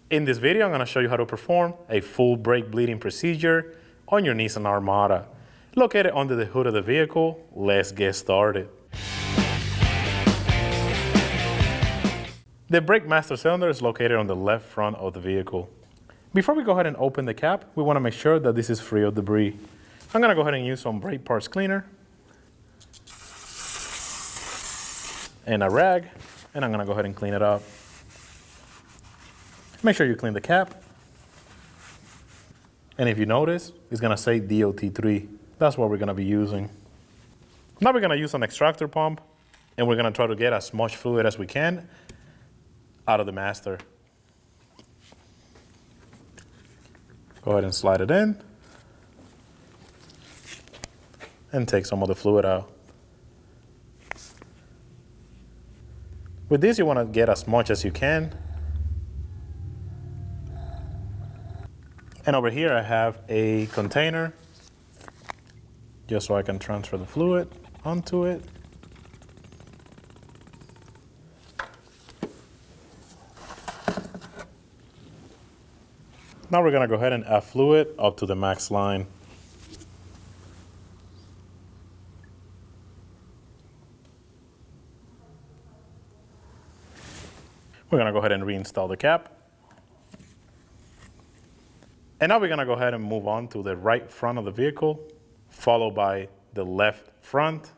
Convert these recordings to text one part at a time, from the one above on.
In this video, I'm going to show you how to perform a full brake bleeding procedure on your Nissan Armada. Located under the hood of the vehicle, let's get started. The brake master cylinder is located on the left front of the vehicle. Before we go ahead and open the cap, we want to make sure that this is free of debris. I'm going to go ahead and use some brake parts cleaner and a rag, and I'm going to go ahead and clean it up. Make sure you clean the cap. And if you notice, it's going to say DOT3. That's what we're going to be using. Now we're going to use an extractor pump, and we're going to try to get as much fluid as we can out of the master. Go ahead and slide it in and take some of the fluid out. With this, you want to get as much as you can. And over here I have a container just so I can transfer the fluid onto it. Now we're going to go ahead and add fluid up to the max line. We're going to go ahead and reinstall the cap. And now we're going to go ahead and move on to the right front of the vehicle, followed by the left front.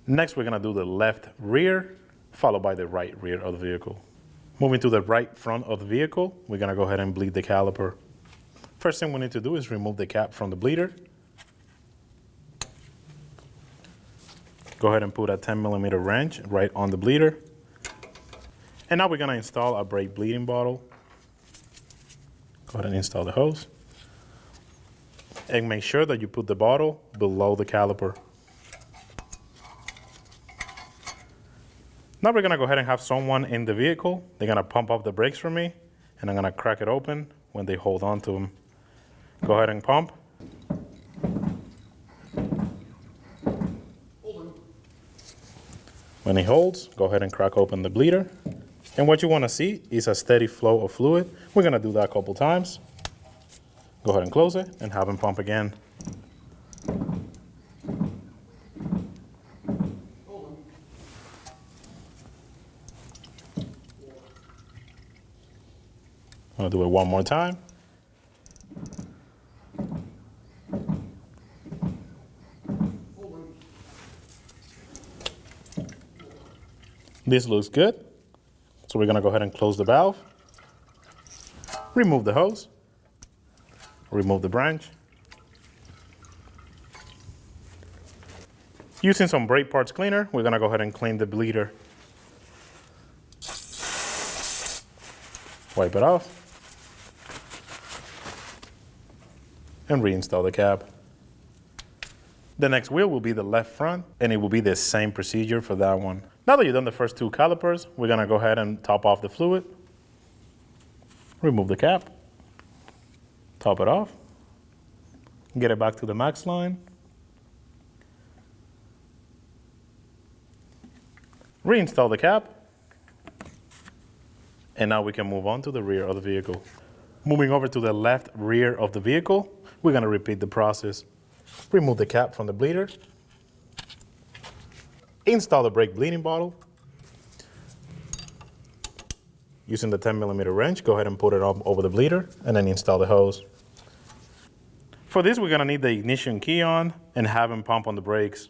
Next, we're going to do the left rear, followed by the right rear of the vehicle. Moving to the right front of the vehicle, we're going to go ahead and bleed the caliper. First thing we need to do is remove the cap from the bleeder. Go ahead and put a 10mm wrench right on the bleeder. And now we're going to install a brake bleeding bottle. Go ahead and install the hose. And make sure that you put the bottle below the caliper. Now we're going to go ahead and have someone in the vehicle. They're going to pump up the brakes for me, and I'm going to crack it open when they hold on to them. Go ahead and pump. When he holds, go ahead and crack open the bleeder. And what you want to see is a steady flow of fluid. We're going to do that a couple times. Go ahead and close it and have him pump again. I'm going to do it one more time. This looks good. So we're going to go ahead and close the valve. Remove the hose. Remove the branch. Using some brake parts cleaner, we're going to go ahead and clean the bleeder. Wipe it off. And reinstall the cap. The next wheel will be the left front, and it will be the same procedure for that one. Now that you've done the first two calipers, we're going to go ahead and top off the fluid. Remove the cap. Top it off. Get it back to the max line. Reinstall the cap. And now we can move on to the rear of the vehicle. Moving over to the left rear of the vehicle, we're going to repeat the process. Remove the cap from the bleeder. Install the brake bleeding bottle. Using the 10mm wrench, go ahead and put it up over the bleeder and then install the hose. For this, we're going to need the ignition key on and have him pump on the brakes.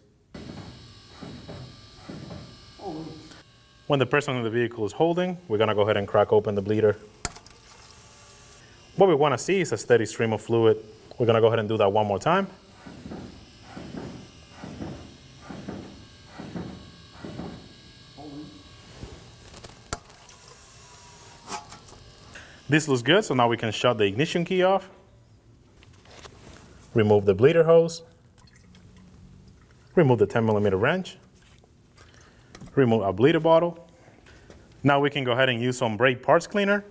When the person in the vehicle is holding, we're going to go ahead and crack open the bleeder. What we want to see is a steady stream of fluid. We're going to go ahead and do that one more time. This looks good, so now we can shut the ignition key off. Remove the bleeder hose. Remove the 10mm wrench. Remove our bleeder bottle. Now we can go ahead and use some brake parts cleaner.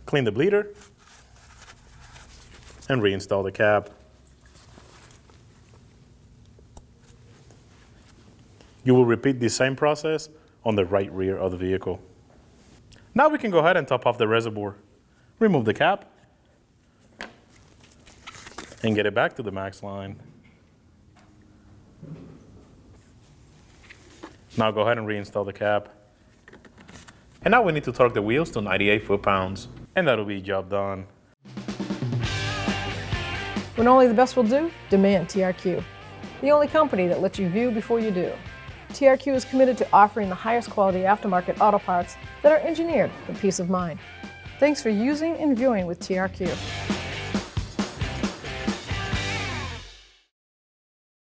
Clean the bleeder. And reinstall the cap. You will repeat the same process on the right rear of the vehicle. Now we can go ahead and top off the reservoir. Remove the cap and get it back to the max line. Now go ahead and reinstall the cap. And now we need to torque the wheels to 98 foot-pounds. And that'll be job done. When only the best will do, demand TRQ. The only company that lets you view before you do. TRQ is committed to offering the highest quality aftermarket auto parts that are engineered for peace of mind. Thanks for using and viewing with TRQ.